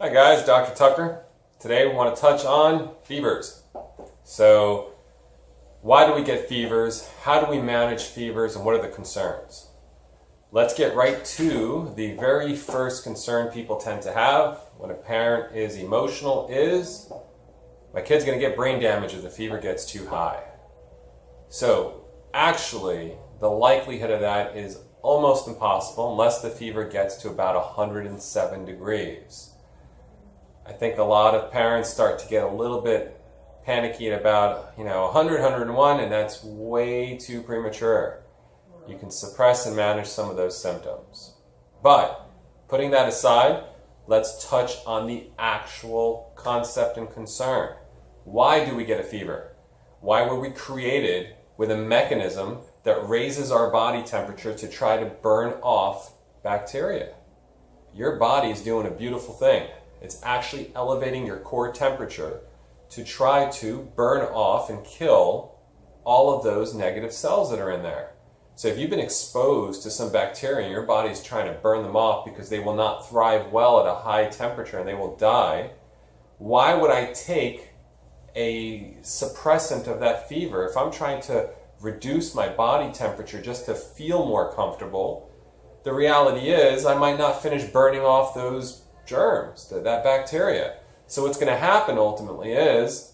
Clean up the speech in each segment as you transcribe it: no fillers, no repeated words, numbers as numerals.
Hi guys, Dr. Tucker. Today we want to touch on fevers. So why do we get fevers? How do we manage fevers? And what are the concerns? Let's get right to the very first concern people tend to have when a parent is emotional is, my kid's going to get brain damage if the fever gets too high. So actually, the likelihood of that is almost impossible unless the fever gets to about 107 degrees. I think a lot of parents start to get a little bit panicky at about 100, 101, and that's way too premature. You can suppress and manage some of those symptoms. But putting that aside, let's touch on the actual concept and concern. Why do we get a fever? Why were we created with a mechanism that raises our body temperature to try to burn off bacteria? Your body is doing a beautiful thing. It's actually elevating your core temperature to try to burn off and kill all of those negative cells that are in there. So if you've been exposed to some bacteria and your body's trying to burn them off because they will not thrive well at a high temperature and they will die, why would I take a suppressant of that fever if I'm trying to reduce my body temperature just to feel more comfortable? The reality is I might not finish burning off those germs, that bacteria. So what's going to happen ultimately is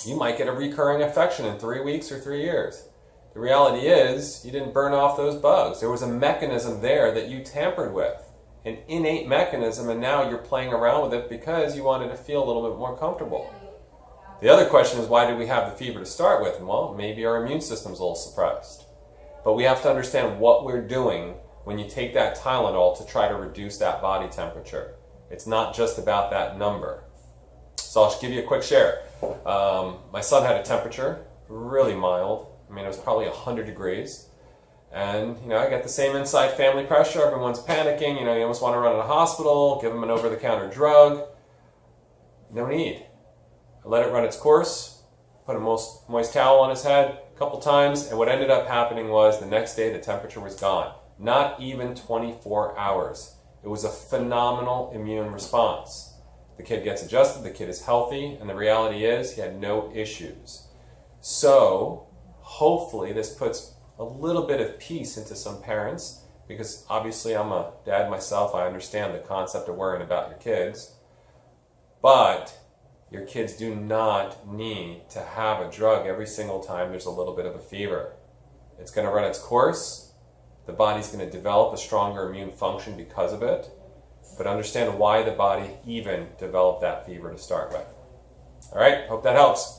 you might get a recurring infection in 3 weeks or 3 years. The reality is you didn't burn off those bugs. There was a mechanism there that you tampered with, an innate mechanism, and now you're playing around with it because you wanted to feel a little bit more comfortable. The other question is, why did we have the fever to start with? Well, maybe our immune system's a little suppressed. But we have to understand what we're doing when you take that Tylenol to try to reduce that body temperature. It's not just about that number. So I'll just give you a quick share. My son had a temperature, really mild. I mean, it was probably 100 degrees. And, I got the same inside family pressure. Everyone's panicking. You almost want to run to the hospital, give him an over-the-counter drug. No need. I let it run its course, put a moist towel on his head a couple times, and what ended up happening was the next day the temperature was gone. Not even 24 hours. It was a phenomenal immune response. The kid gets adjusted, the kid is healthy, and the reality is he had no issues. So, hopefully this puts a little bit of peace into some parents, because obviously I'm a dad myself, I understand the concept of worrying about your kids. But your kids do not need to have a drug every single time there's a little bit of a fever. It's going to run its course. The body's going to develop a stronger immune function because of it. But understand why the body even developed that fever to start with. All right, hope that helps.